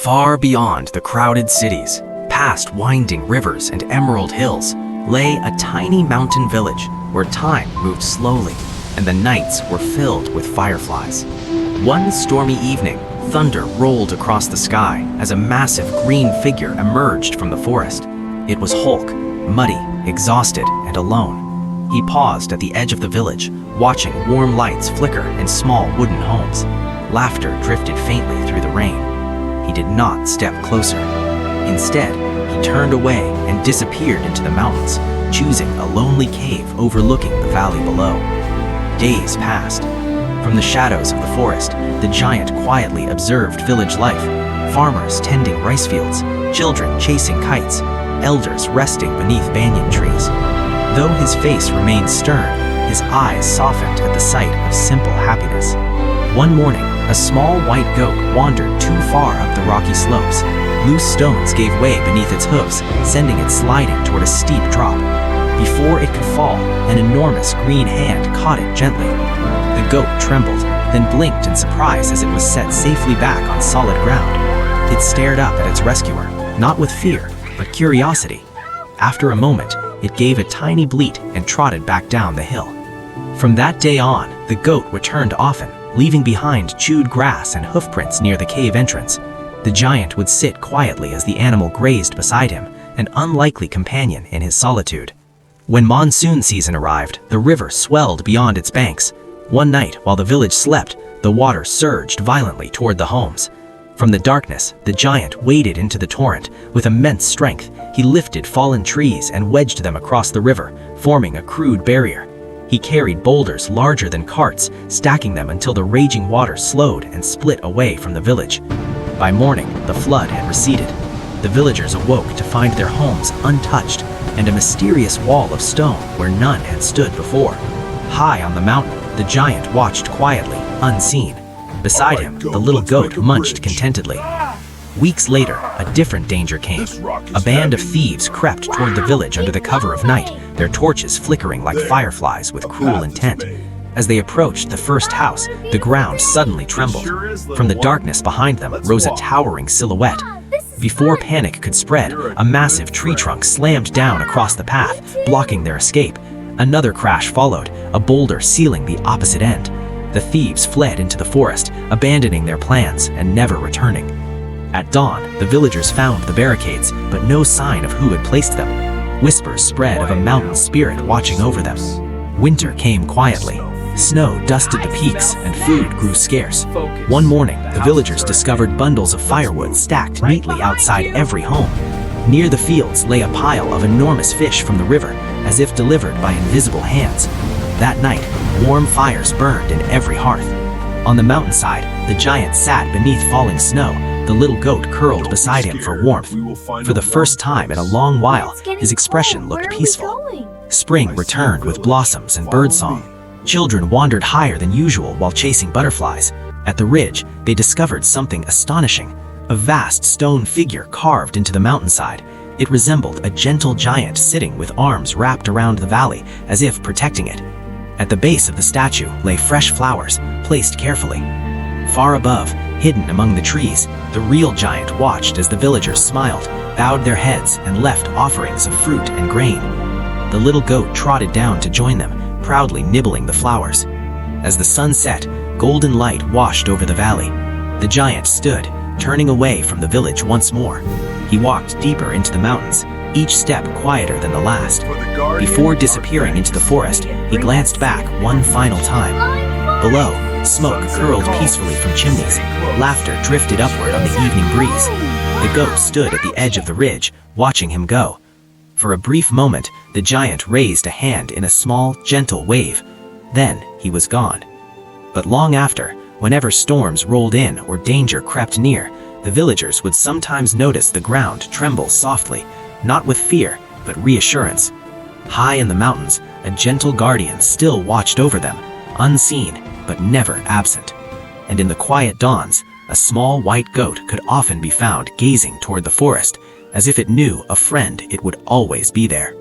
Far beyond the crowded cities, past winding rivers and emerald hills, lay a tiny mountain village where time moved slowly and the nights were filled with fireflies. One stormy evening, thunder rolled across the sky as a massive green figure emerged from the forest. It was Hulk, muddy, exhausted, and alone. He paused at the edge of the village, watching warm lights flicker in small wooden homes. Laughter drifted faintly through the rain. He did not step closer. Instead, he turned away and disappeared into the mountains, choosing a lonely cave overlooking the valley below. Days passed. From the shadows of the forest, the giant quietly observed village life. Farmers tending rice fields, children chasing kites, elders resting beneath banyan trees. Though his face remained stern, his eyes softened at the sight of simple happiness. One morning, a small white goat wandered too far up the rocky slopes. Loose stones gave way beneath its hooves, sending it sliding toward a steep drop. Before it could fall, an enormous green hand caught it gently. The goat trembled, then blinked in surprise as it was set safely back on solid ground. It stared up at its rescuer, not with fear, but curiosity. After a moment, it gave a tiny bleat and trotted back down the hill. From that day on, the goat returned often, leaving behind chewed grass and hoofprints near the cave entrance. The giant would sit quietly as the animal grazed beside him, an unlikely companion in his solitude. When monsoon season arrived, the river swelled beyond its banks. One night, while the village slept, the water surged violently toward the homes. From the darkness, the giant waded into the torrent. With immense strength, he lifted fallen trees and wedged them across the river, forming a crude barrier. He carried boulders larger than carts, stacking them until the raging water slowed and split away from the village. By morning, the flood had receded. The villagers awoke to find their homes untouched and a mysterious wall of stone where none had stood before. High on the mountain, the giant watched quietly, unseen. Beside him, the little goat munched contentedly. Weeks later, a different danger came. A band of thieves crept toward the village under the cover of night, their torches flickering like fireflies with cruel intent. As they approached the first house, the ground suddenly trembled. From the darkness behind them rose a towering silhouette. Before panic could spread, a massive tree trunk slammed down across the path, blocking their escape. Another crash followed, a boulder sealing the opposite end. The thieves fled into the forest, abandoning their plans and never returning. At dawn, the villagers found the barricades, but no sign of who had placed them. Whispers spread of a mountain spirit watching over them. Winter came quietly. Snow dusted the peaks and food grew scarce. One morning, the villagers discovered bundles of firewood stacked neatly outside every home. Near the fields lay a pile of enormous fish from the river, as if delivered by invisible hands. That night, warm fires burned in every hearth. On the mountainside, the giant sat beneath falling snow, the little goat curled beside him for warmth. For the first time in a long while, his expression looked peaceful. Spring returned with blossoms and birdsong. Children wandered higher than usual while chasing butterflies. At the ridge, they discovered something astonishing. A vast stone figure carved into the mountainside. It resembled a gentle giant sitting with arms wrapped around the valley, as if protecting it. At the base of the statue lay fresh flowers, placed carefully. Far above, hidden among the trees, the real giant watched as the villagers smiled, bowed their heads, and left offerings of fruit and grain. The little goat trotted down to join them, proudly nibbling the flowers. As the sun set, golden light washed over the valley. The giant stood, turning away from the village once more. He walked deeper into the mountains, each step quieter than the last. Before disappearing into the forest, he glanced back one final time. Below, smoke curled peacefully from chimneys. Laughter drifted upward on the evening breeze. The goat stood at the edge of the ridge, watching him go. For a brief moment, the giant raised a hand in a small, gentle wave. Then he was gone. But long after, whenever storms rolled in or danger crept near, the villagers would sometimes notice the ground tremble softly, not with fear, but reassurance. High in the mountains, a gentle guardian still watched over them, unseen, but never absent. And in the quiet dawns, a small white goat could often be found gazing toward the forest, as if it knew a friend it would always be there.